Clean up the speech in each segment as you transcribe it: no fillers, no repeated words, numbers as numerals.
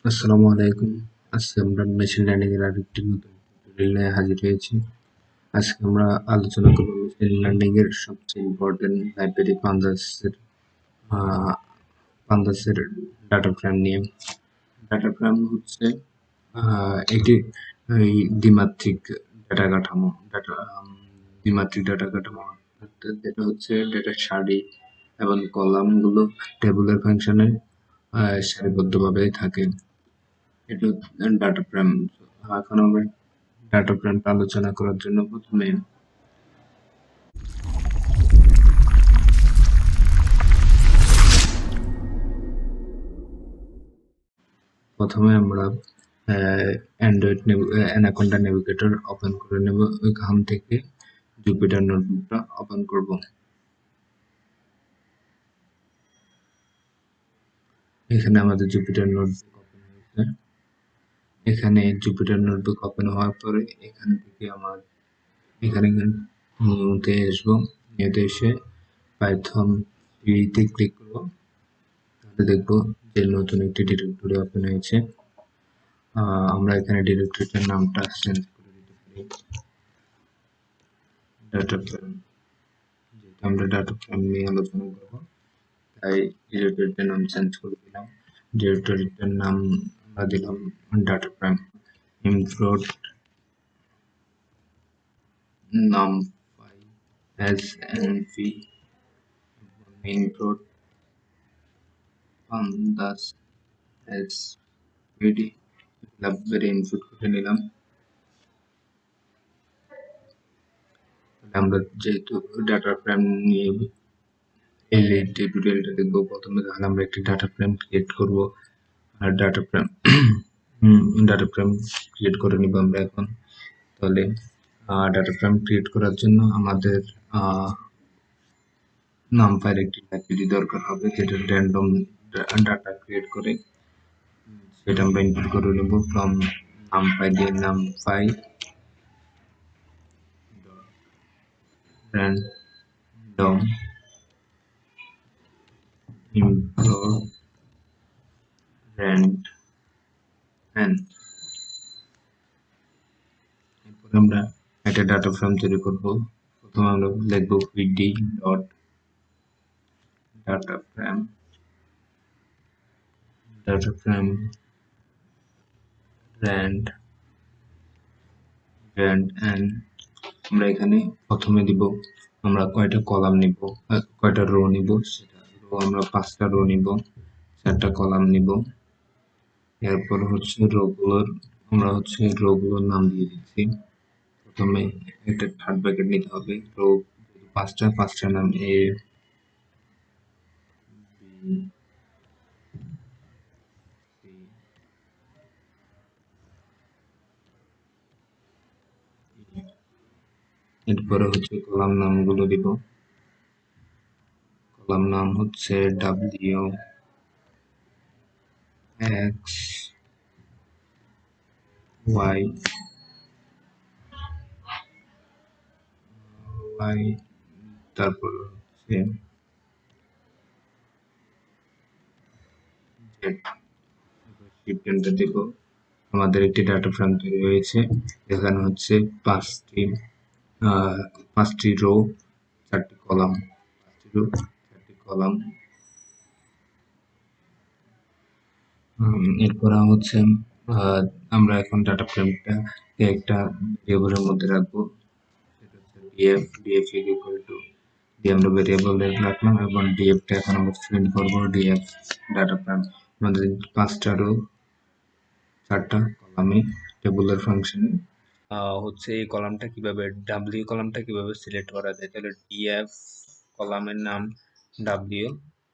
আসসালামু আলাইকুম। আজকে আমরা মেশিন লার্নিং এর আরেকটি নতুন টিউটোরিয়াল নিয়ে হাজির হয়েছি। আজকে আমরা আলোচনা করব মেশিন লার্নিং এর সবচেয়ে ইম্পর্টেন্ট লাইব্রেরি আহ, পান্দাসের ডাটা ফ্রেম নিয়ে। ডাটা ফ্রেম হচ্ছে এটি এই দ্বিমাত্রিক ডাটা কাঠামো ডাটা দ্বিমাত্রিক ডাটা কাঠামো অর্থাৎ যেটা হচ্ছে ডেটার সারি এবং কলামগুলো টেবিলের ফাংশনে সারিবদ্ধভাবে থাকে। এটা ডাটা ফ্রেম। এখন আমরা ডাটা ফ্রেমটা আলোচনা করার জন্য প্রথমে আমরা অ্যান্ড্রয়েড অ্যানাকোন্ডা নেভিগেটর ওপেন করে নেব। ওইখান থেকে জুপিটার নোটবুকটা ওপেন করব। এখানে আমাদের জুপিটার নোটবুক ওপেন হয়েছে। এখানে জুপিটার নোটবুক ওপেন হওয়ার পরে এখান থেকে এখানে নিউতে আসবো। নিউতে এসে পাইথন তে ক্লিক করব। তাহলে দেখবো যে নতুন একটি ডিরেক্টরি ওপেন হয়েছে। আমরা এখানে ডিরেক্টরিটার নামটা চেঞ্জ করে দিতে পারি ডাটা ফ্রেম, যেহেতু আমরা ডাটা ফ্রেম নিয়ে আলোচনা করব তাই ডিরেক্টরিটার নাম চেঞ্জ করে দিলাম। ডিরেক্টরিটার নাম আমরা দিলাম ডাটা ফ্রেম। ইমপ্লোড নাম as nv implode pandas as pd library input করে নিলাম। আমরা যেহেতু ডাটা ফ্রেম নিয়ে এই টিউটোরিয়ালটা দেখবো, প্রথমে তাহলে আমরা একটি ডাটা ফ্রেম ক্রিয়েট করব। আর ডাটা ফ্রেম ক্রিয়েট করে নিব আমরা এখন। তাহলে ডাটা ফ্রেম ক্রিয়েট করার জন্য আমাদের নামপাইয়ের একটি লাইব্রেরি দরকার হবে, যেটা র্যান্ডম ডাটা ক্রিয়েট করে সেটা আমরা ইনপুট করে নেব ফ্রম নামপাই দিয়ে NumPy random implode RAND N. এরপর আমরা একটা ডাটা ফ্রেম তৈরি করব। প্রথমে আমরা লিখব pd dot data frame RAND N. আমরা এখানে প্রথমে দিব আমরা কয়টা কলাম নিব, কয়টা রো নিব, সেটা রো আমরা 5টা রো নিব, 4টা কলাম নিব। এরপর হচ্ছে আমরা রোগুলোর নাম দিয়ে দিচ্ছি। প্রথমে একটা থার্ড ব্র্যাকেট নিতে হবে। রো 5টা নাম এ বি সি। এরপরে হচ্ছে কলাম নামগুলো দিব। কলাম নাম হচ্ছে ডাব্লিউ এক্স ওয়াই তারপর হচ্ছে জেড। শিফট এন্টার দিব। আমাদের একটি ডাটা ফ্রেম তৈরি হয়েছে। এখানে হচ্ছে পাঁচটি রো, 4টি কলাম, 4টি কলাম। এরপর হচ্ছে আমরা এখন ডাটা ফ্রেমটাকে একটা ভেরিয়েবলের মধ্যে রাখবো। সেটা হচ্ছে df ইকুয়াল টু দিয়ে আমরা ভেরিয়েবল রাখলাম এবং dfটা এখন আমরা প্রিন্ট করবো। df ডাটা ফ্রেম আমাদের 5টা রো 4টা কলামে টেবুলার ফাংশনে হচ্ছে এই কলামটা কিভাবে কলামটা কিভাবে সিলেক্ট করা যায়। তাহলে df কলামের নাম w,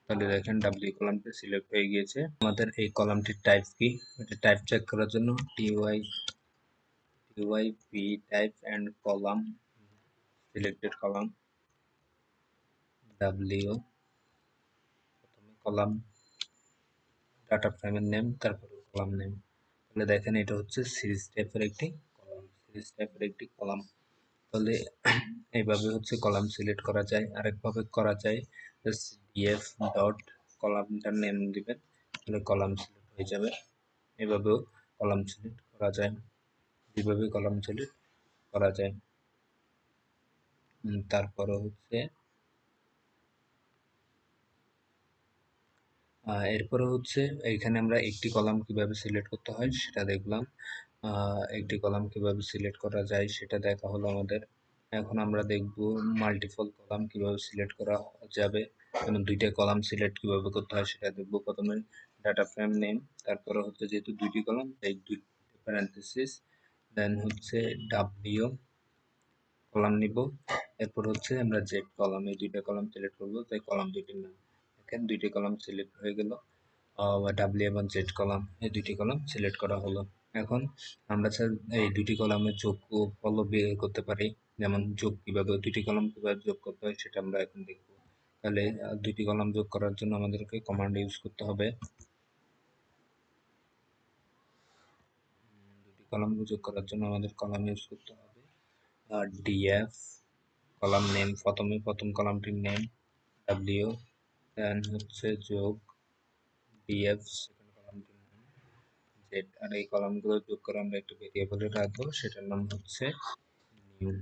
তাহলে দেখেন কলামটা সিলেক্ট হয়ে গিয়েছে। আমাদের এই কলামটির টাইপ কি, এটা টাইপ চেক করার জন্য typ type and column selected column w, প্রথমে কলাম ডাটা ফ্রেমের নেম, তারপরে কলাম নেম। তাহলে দেখেন এটা হচ্ছে সিরিজ টাইপের একটি কলাম। তাহলে এইভাবে হচ্ছে কলাম সিলেক্ট করা যায়। আরেকভাবে করা যায়, df ডট কলামটার নেম দিবেন, তাহলে কলাম সিলেক্ট হয়ে যাবে। এভাবেও কলাম সিলেক্ট করা যায়, এভাবে কলাম সিলেক্ট করা যায়। তারপরে হচ্ছে এরপরে হচ্ছে এখানে আমরা একটি কলাম কিভাবে সিলেক্ট করতে হয় সেটা দেখলাম। একটি কলাম কিভাবে সিলেক্ট করা যায় সেটা দেখা হলো আমাদের। এখন আমরা দেখব মাল্টিপল কলাম কিভাবে সিলেক্ট করা যাবে, এবং দুইটা কলাম সিলেক্ট কিভাবে করতে হয় সেটা দেখব। প্রথমে ডাটা ফ্রেম নেম, তারপরে হচ্ছে যেহেতু দুইটি কলাম তাই দুই প্যারেনথেসিস, দেন হচ্ছে ডাব্লিউ কলাম নিব, এরপর হচ্ছে আমরা জেড কলাম, এই দুইটা কলাম সিলেক্ট করব, তাই কলাম দুইটির নাম। এখানে দুইটি কলাম সিলেক্ট হয়ে গেল, ডাব্লিউ এবং জেড কলাম, এই দুইটি কলাম সিলেক্ট করা হলো। এখন আমরা স্যার এই দুইটি কলামের যোগ ও ফল বের করতে পারি, যেমন যোগ কিভাবে, দুইটি কলাম কিভাবে যোগ করতে হয় সেটা আমরা এখন দেখব। তাহলে দুইটি কলাম যোগ করার জন্য আমাদেরকে কমান্ড ইউজ করতে হবে। দুটি কলাম যোগ করার জন্য আমাদের কলাম ইউজ করতে হবে ডিএফ কলাম নেম, প্রথম কলামটির নেম ডাব্লিউ, দেন হচ্ছে যোগ ডিএফ সেকেন্ড কলামটির নাম জেড, আর এই কলামগুলো যোগ করে আমরা একটা ভেরিয়েবলে রাখবো, সেটার নাম হচ্ছে নিউ।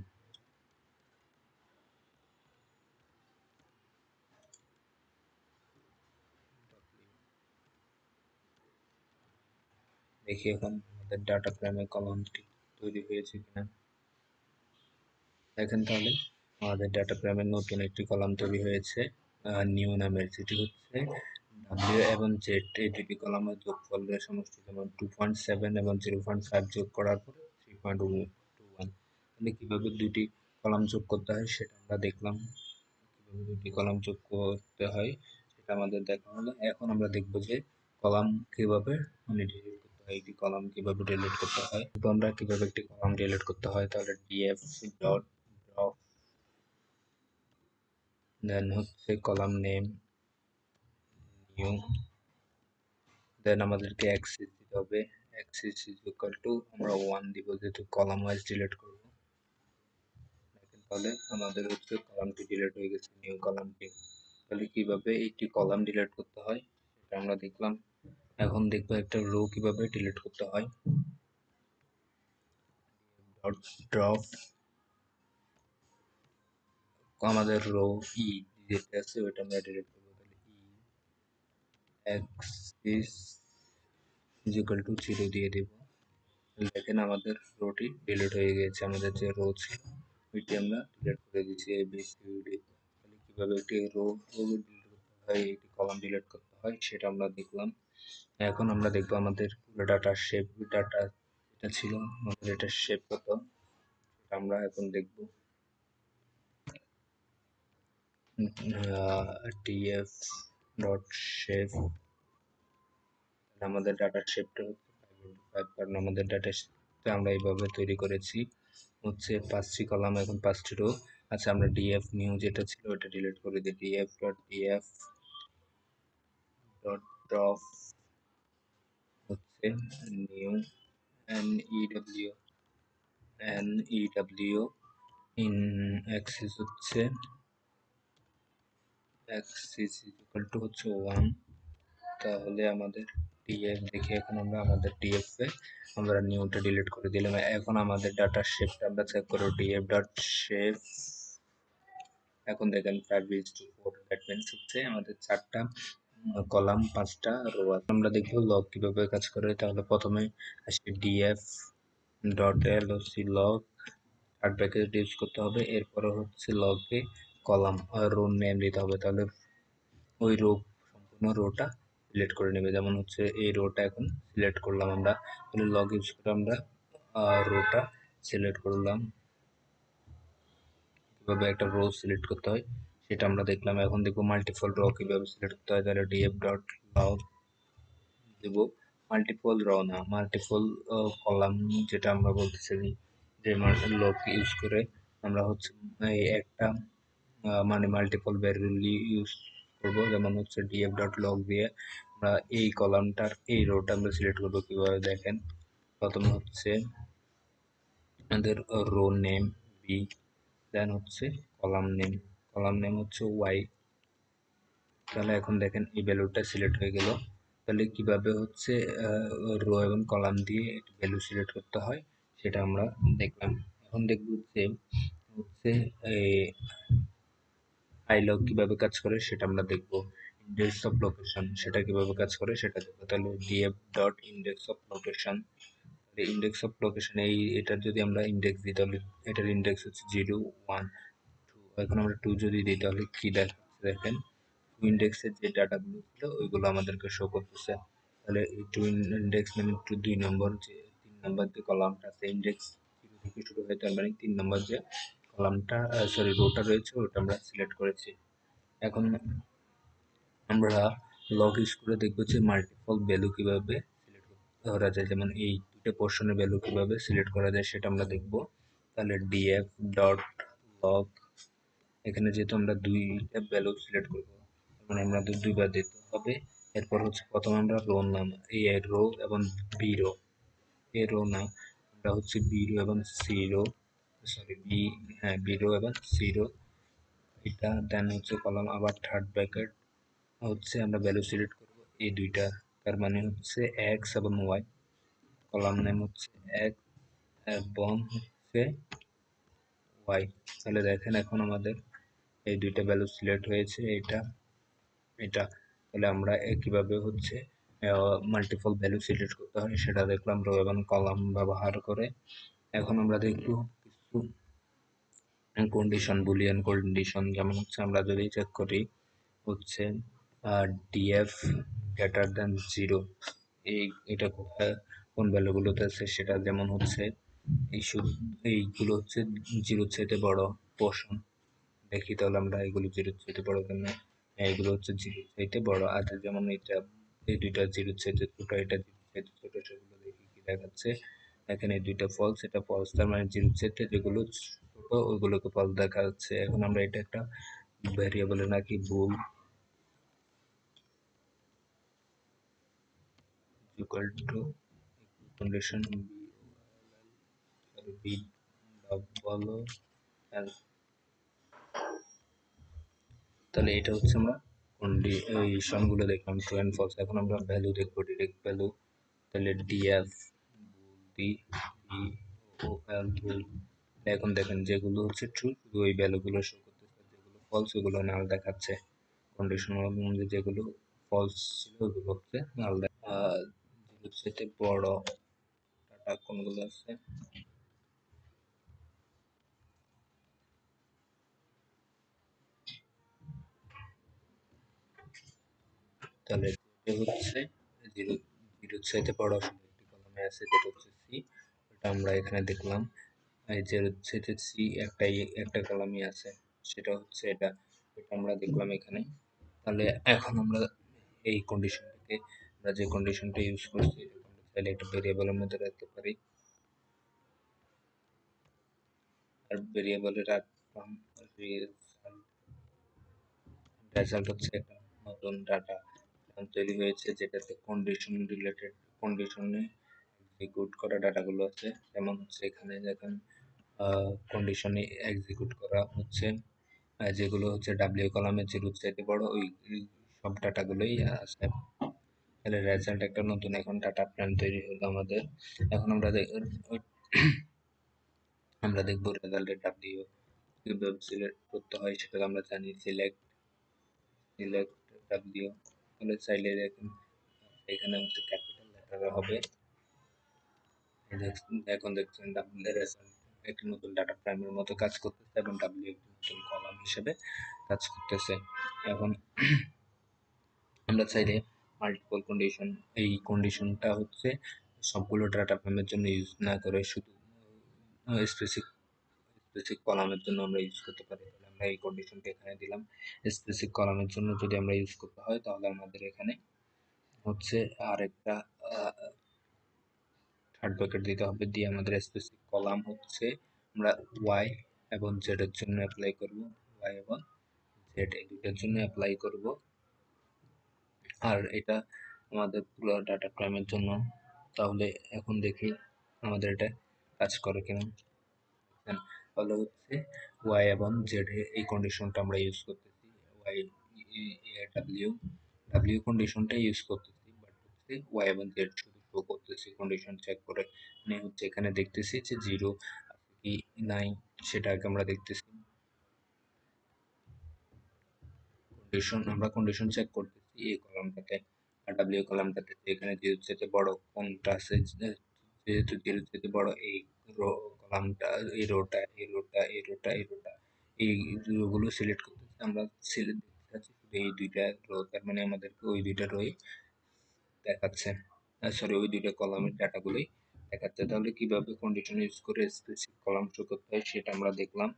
দেখি এখন আমাদের ডাটা ফ্রেমে কলামটি তৈরি হয়েছে কিনা। দেখেন তাহলে আমাদের ডাটা ফ্রেমের নতুন একটি কলাম তৈরি হয়েছে নিউ নামের, যেটি হচ্ছে ডাব্লিউ এবং জেড এই দুটি কলামের যোগফলের সমষ্টি, যেমন 2.7 এবং 0.5 যোগ করার পরে 3.21। তাহলে কিভাবে দুইটি কলাম যোগ করতে হয় সেটা আমরা দেখলাম, কিভাবে দুইটি কলাম যোগ করতে হয় সেটা আমাদের দেখা হলো। এখন আমরা দেখব যে কলাম কিভাবে ডিলিট করতে হয়, একটি কলাম কিভাবে ডিলিট করতে হয়। তো আমরা কিভাবে একটি কলাম ডিলিট করতে হয়, তাহলে ডিএফ ডট ড্রপ, দেন হচ্ছে কলাম নেম নিউ, দেন আমাদেরকে অ্যাক্সেস দিতে হবে, অ্যাক্সেস ইজ ইকুয়াল টু আমরা 1 দিব, যেহেতু কলাম ওয়াইজ ডিলিট করব। দেখেন তাহলে আমাদের হচ্ছে কলামটি ডিলিট হয়ে গেছে, নিউ কলামটি। তাহলে কিভাবে একটি কলাম ডিলিট করতে হয় সেটা আমরা দেখলাম। এখন দেখবো একটা রো কিভাবে ডিলিট করতে হয়। ডট ড্রপ আমাদের রো ই যেটা আছে ওইটা আমরা ডিলিট করবো, তাহলে ই অ্যাক্সিস ইজ ইকুয়াল টু 0 দিয়ে দেব। দেখেন আমাদের রোটি ডিলিট হয়ে গেছে, আমাদের যে রো ছিল ওইটি আমরা ডিলিট করে দিয়েছি এবিসিডি। তাহলে কিভাবে একটি রো ডিলিট করতে হয়, একটি কলাম ডিলিট করতে হয় সেটা আমরা দেখলাম। এখন আমরা দেখবো আমাদের ডাটা শেপ, ডাটা এটা ছিল আমাদের এটা শেপ কত সেটা আমরা এখন দেখবো। df ডট শেপ, আমাদের ডাটা শেপটা হচ্ছে 5 কারণ আমাদের ডাটা আমরা এইভাবে তৈরি করেছি হচ্ছে 5টি কলাম, এখন 5টি রো। আচ্ছা আমরা ডিএফ নিউ যেটা ছিল ওটা ডিলিট করে দিই, ডিএফ ডট ড্রপ হচ্ছে new N EW in Axis হচ্ছে অ্যাক্সিস ইকুয়াল টু হচ্ছে 1। তাহলে আমাদের ডিএফ দেখি, এখন আমরা আমাদের ডিএফ এ আমরা নিউটা ডিলিট করে দিলাম। এখন আমাদের ডাটা শেপটা আমরা চেক করব, ডিএফ ডট শেপ। এখন দেখেন 5:4, দ্যাট মিন্স হচ্ছে আমাদের 4টা কলাম 5টা রো আছে। আমরা দেখব লগ কিভাবে কাজ করে, তাহলে প্রথমে আসে DF dot LOC log, third bracket use করতে হবে, এরপরে হচ্ছে লগে কলাম আর রো নেম দিতে হবে, তাহলে ওই রো সম্পূর্ণ রোটা সিলেক্ট করে নেবে। যেমন হচ্ছে এই রোটা এখন সিলেক্ট করলাম আমরা, তাহলে লগ ইউজ করে আমরা রোটা সিলেক্ট করলাম। কিভাবে একটা রো সিলেক্ট করতে হয় সেটা আমরা দেখলাম। এখন দেখবো মাল্টিপল রো কিভাবে সিলেক্ট করতে হয়, তাহলে ডিএফ ডট লগ দেব মাল্টিপল রো না মাল্টিপল কলাম, যেটা আমরা বলতেছি যে লগ ইউজ করে আমরা হচ্ছে এই একটা মানে মাল্টিপল ভ্যারিয়েবল ইউজ করব। যেমন হচ্ছে ডিএফ ডট লগ দিয়ে আমরা এই কলামটার এই রোটা আমরা সিলেক্ট করবো। কিভাবে দেখেন, প্রথমে হচ্ছে আমাদের রো নেম বি, দেন হচ্ছে কলাম নেম হচ্ছে ওয়াই। তাহলে এখন দেখেন এই ভ্যালুটা সিলেক্ট হয়ে গেল। তো তাহলে কিভাবে হচ্ছে রো এবং কলাম দিয়ে ভ্যালু সিলেক্ট করতে হয় সেটা আমরা দেখলাম। এখন দেখব যে হচ্ছে আইলগ কিভাবে কাজ করে সেটা আমরা দেখব। ইন্ডেক্স অফ লোকেশন সেটা কিভাবে কাজ করে সেটা দেখবো। তাহলে DF dot index of location, index of location এটার যদি আমরা ইন্ডেক্স দিই তাহলে এটার ইন্ডেক্স হচ্ছে 0 1 2। এখন আমরা 2 যদি দিই তাহলে কি দেখাচ্ছে দেখেন, টু ইন্ডেক্সের যে ডাটাগুলো ছিল ওইগুলো আমাদেরকে শো করতেছে। তাহলে এই টু ইন্ডেক্স মানে 2 নম্বর, যে 3 নম্বর যে কলামটা আছে ইন্ডেক্স 0 থেকে শুরু হয়, তার মানে 3 নম্বর যে কলামটা সরি রোটা রয়েছে ওটা আমরা সিলেক্ট করেছি। এখন আমরা লগ ইউজ করে দেখবো যে মাল্টিপল ভ্যালু কিভাবে সিলেক্ট করা যায়, যেমন এই দুটো পোর্শনের ভ্যালু কিভাবে সিলেক্ট করা যায় সেটা আমরা দেখবো। তাহলে ডিএফ ডট লগ, এখানে যেহেতু আমরা দুইটা ভ্যালু সিলেক্ট করবো মানে আমাদের দুইবার দিতে হবে। এরপর হচ্ছে প্রথমে আমরা রো নাম এ রো এবং বি রো, এ রো না আমরা হচ্ছে বি রো এবং সি রো, সরি বি, হ্যাঁ বি রো এবং সি রো এটা, দেন হচ্ছে কলাম, আবার থার্ড ব্র্যাকেট হচ্ছে আমরা ভ্যালু সিলেক্ট করব এই দুইটা, তার মানে হচ্ছে এক্স এবং ওয়াই, কলাম নেম হচ্ছে এক্স এবং হচ্ছে ওয়াই। তাহলে দেখেন এখন আমাদের এই দুইটা ভ্যালু সিলেক্ট হয়েছে, এটা এটা। তাহলে আমরা কিভাবে হচ্ছে মাল্টিপল ভ্যালু সিলেক্ট করতে হয় সেটা দেখলাম রো এবং কলাম ব্যবহার করে। এখন আমরা দেখব কিছু কন্ডিশন, বুলিয়ান কন্ডিশন, যেমন হচ্ছে আমরা যদি চেক করি হচ্ছে ডিএফ গ্রেটার দ্যান 0, এটা কোথায় কোন ভ্যালুগুলোতে আছে সেটা, যেমন হচ্ছে এইগুলো হচ্ছে 0 চাইতে বড় পোর্শন, দেখি তাহলে আমরা এগুলো 0 চাইতে বড় কেন, এগুলো হচ্ছে 0 চাইতে বড়, আর যেমন এটা এই দুইটা 0 চাইতে ছোট, এটা 0 চাইতে ছোট, সেগুলো দেখি কি দেখাচ্ছে। এখানে এই দুইটা ফলস, এটা ফলস, তার মানে 0 চাইতে যেগুলো ছোট ওইগুলোকে ফলস দেখা যাচ্ছে। এখন আমরা এটা একটা ভ্যারিয়েবলে নাকি ভুল equal to condition b বলো, তাহলে এটা হচ্ছে আমরা কন্ডিশন গুলো দেখলাম ট্রু এন্ড ফলস। এখন আমরা ভ্যালু দেখবো, ডিরেক্ট ভ্যালু। তাহলে ডিএফ ডি ই ও এল ভুল। এখন দেখেন যেগুলো হচ্ছে ট্রু শুধু ওই ভ্যালুগুলো শো করতেছে, যেগুলো ফলস ওগুলো নাল দেখাচ্ছে। কন্ডিশন অনুযায়ী যেগুলো ফলস ছিল ওগুলো হচ্ছে নাল দেখা। যেগুলো সেটা বড় ডাটা কোনগুলো আছে, তাহলে এটা হচ্ছে জিরো, জিরোর চাইতে বড় শুধু একটি কলামে আছে যেটা হচ্ছে সি, ওটা আমরা এখানে দেখলাম। এই যে হচ্ছে যে সি একটাই একটা কলামই আছে সেটা হচ্ছে এটা, এটা আমরা দেখলাম এখানে। তাহলে এখন আমরা এই কন্ডিশনটাকে, আমরা যে কন্ডিশনটা ইউজ করছি এটা আমরা চাইলে একটা ভেরিয়েবলের মধ্যে রাখতে পারি, আর ভেরিয়েবলে রাখলাম রেজাল্ট হচ্ছে একটা নতুন ডাটা তৈরি হয়েছে যেটাতে কন্ডিশন রিলেটেড, কন্ডিশনে এক্সিকিউট করা ডাটাগুলো আছে। যেমন হচ্ছে এখানে দেখেন কন্ডিশনে এক্সিকিউট করা হচ্ছে যেগুলো হচ্ছে ডাব্লিউ কলামের জিরোর চাইতে বড় ওই সব ডাটাগুলোই আছে। তাহলে রেজাল্ট একটা নতুন এখন ডাটা ফ্রেম তৈরি হলো আমাদের। এখন আমরা দেখবো রেজাল্টের ডাব্লিউ কিভাবে সিলেক্ট করতে হয় সেটা আমরা জানি। সিলেক্ট ডাব্লিউ, তাহলে চাইলে দেখেন এখানে হচ্ছে ক্যাপিটাল লেটারে হবে। এখন দেখছেন ডাব্লিউ রেজাল্ট একটি নতুন ডাটা ফ্রেমের মতো কাজ করতেছে এবং ডাব্লিউ একটি নতুন কলাম হিসেবে কাজ করতেছে। এখন আমরা চাইলে মাল্টিপল কন্ডিশন, এই কন্ডিশনটা হচ্ছে সবগুলো ডাটা ফ্রেমের জন্য ইউজ না করে শুধু স্পেসিফিক কলামের জন্য আমরা ইউজ করতে পারি। তাহলে আমরা এই কন্ডিশনটা এখানে দিলাম। স্পেসিফিক কলামের জন্য যদি আমরা ইউজ করতে হয় তাহলে আমাদের এখানে হচ্ছে আরেকটা থার্ড ব্র্যাকেট দিতে হবে, দিয়ে আমাদের স্পেসিফিক কলাম হচ্ছে আমরা ওয়াই এবং জেড এর জন্য অ্যাপ্লাই করব, ওয়াই এবং জেড এই দুটার জন্য অ্যাপ্লাই করব। আর এটা আমাদের পুরো ডাটা ফ্রেমের জন্য। তাহলে এখন দেখি আমাদের এটা কাজ করে কিনা। তাহলে হচ্ছে ওয়াই এবং জেড এই কন্ডিশনটা আমরা ইউজ করতেছি, ওয়াই ডাব্লিউ ডাব্লিউ কন্ডিশনটা ইউজ করতেছি, বাট করতেছি, ওয়াই এবং জেড শুধু শো করতেছি কন্ডিশন চেক করে। মানে হচ্ছে এখানে দেখতেছি যে জিরো কি নাই সেটা আগে আমরা দেখতেছি। আমরা কন্ডিশন চেক করতেছি এই কলামটাতে আর ডাব্লিউ কলামটাতে, এখানে জিরোর চাইতে বড় কোনটা আছে, যেহেতু জিরোর চাইতে বড় এই রো কলামটা, এই রোটা, এই রোটা, এই রোটা, এই রোটা, এই রোগুলো সিলেক্ট করতেছি আমরা। সিলেক্ট দেখতে পাচ্ছি শুধু এই দুইটা রো, তার মানে আমাদেরকে ওই দুইটা রোই দেখাচ্ছে, সরি ওই দুইটা কলামের ডাটাগুলোই দেখাচ্ছে। তাহলে কিভাবে কন্ডিশন ইউজ করে স্পেসিফিক কলাম শো করতে হয় সেটা আমরা দেখলাম।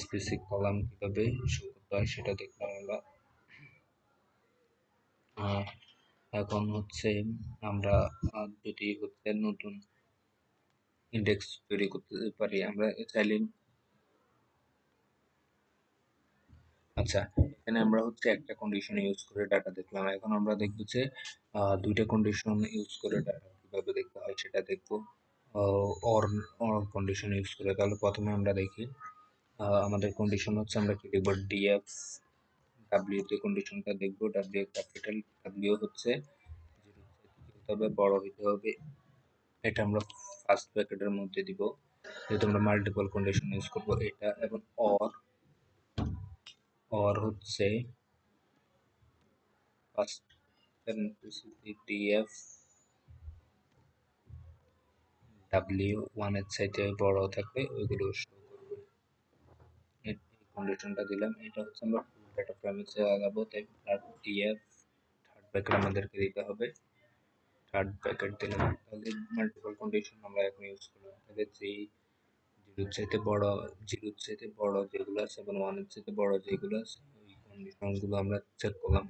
স্পেসিফিক কলাম কিভাবে শো করতে হয় সেটা দেখলাম আমরা। আহ, এখন হচ্ছে আমরা যদি হচ্ছে নতুন ইন্ডেক্স তৈরি করতে পারি আমরা চাইলে। আচ্ছা, এখানে আমরা হচ্ছে একটা কন্ডিশন ইউজ করে ডাটা দেখলাম, এখন আমরা দেখবো যে দুইটা কন্ডিশন ইউজ করে ডাটা কিভাবে দেখতে হয় সেটা দেখবো। অর অর কন্ডিশন ইউজ করে, তাহলে প্রথমে আমরা দেখি আমাদের কন্ডিশন হচ্ছে আমরা কি দেখবো, ডিএফ ডাব্লিউ তে কন্ডিশনটা দেখবো, ডাব্লিউ ক্যাপিটাল, ডাব্লিউ হচ্ছে তবে বড় হইতে হবে, এটা আমরা ফার্স্ট ব্র্যাকেটের মধ্যে দিব, যেহেতু আমরা মাল্টিপল কন্ডিশন ইউজ করবো এটা। এবং অর, অর হচ্ছে ফার্স্ট ডিএফ ডাব্লিউ ওয়ানের চাইতে বড় থাকলে ওইগুলো শো করবে। এই কন্ডিশনটা দিলাম, এটা হচ্ছে আমরা ফুল ডাটা ফ্রেমে লাগাবো, তাই ডিএফ থার্ড ব্র্যাকেট আমাদেরকে দিতে হবে, থার্ড ব্র্যাকেট দিলাম। তাহলে মাল্টিপল কন্ডিশন আমরা এখন ইউজ করলাম, তাহলে জিরোর চাইতে বড়, জিরোর চাইতে বড় যেগুলো আছে এবং ওয়ানের চাইতে বড় যেগুলো আছে ওই কন্ডিশনগুলো আমরা চেক করলাম,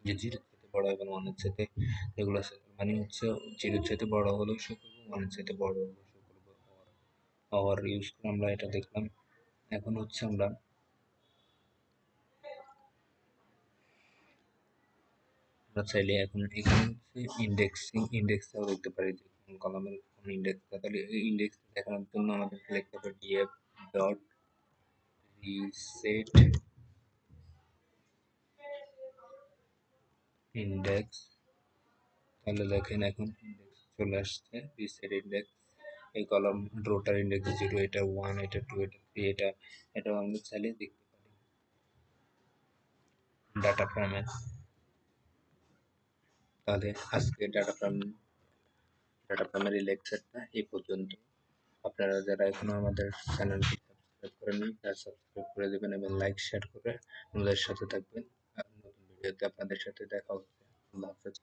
যে জিরোর চাইতে বড় এবং ওয়ানের চাইতে যেগুলো আছে, মানে হচ্ছে জিরোর চাইতে বড় হলে শো করবো, ওয়ানের চাইতে বড় হলে শো করবো। অর ইউজ করে আমরা এটা দেখলাম। এখন হচ্ছে আমরা চাইলে এখন এখানে হচ্ছে ইন্ডেক্সিং, ইন্ডেক্সটাও দেখতে পারি যে কোন কলামের কোন ইন্ডেক্সটা, তাহলে এই ইন্ডেক্স দেখানোর জন্য আমাদেরকে লিখতে হবে ডিএফ ডট রিসেট ইন্ডেক্স। তাহলে দেখেন এখন ইন্ডেক্স চলে আসছে, রিসেট ইন্ডেক্স। এই কলাম রোটার ইন্ডেক্স জিরো, এটা ওয়ান, এটা টু, এটা থ্রি, এটাও আমরা চাইলে দেখতে পারি ডাটা ফ্রেমে। তাহলে আজকে ডাটা ফ্রেমের এই লেকচারটা এই পর্যন্ত। আপনারা যারা এখনো আমাদের চ্যানেলটি সাবস্ক্রাইব করেননি তারা সাবস্ক্রাইব করে দেবেন এবং লাইক শেয়ার করে আমাদের সাথে থাকবেন। নতুন ভিডিওতে আপনাদের সাথে দেখা হচ্ছে। আল্লাহ হাফেজ।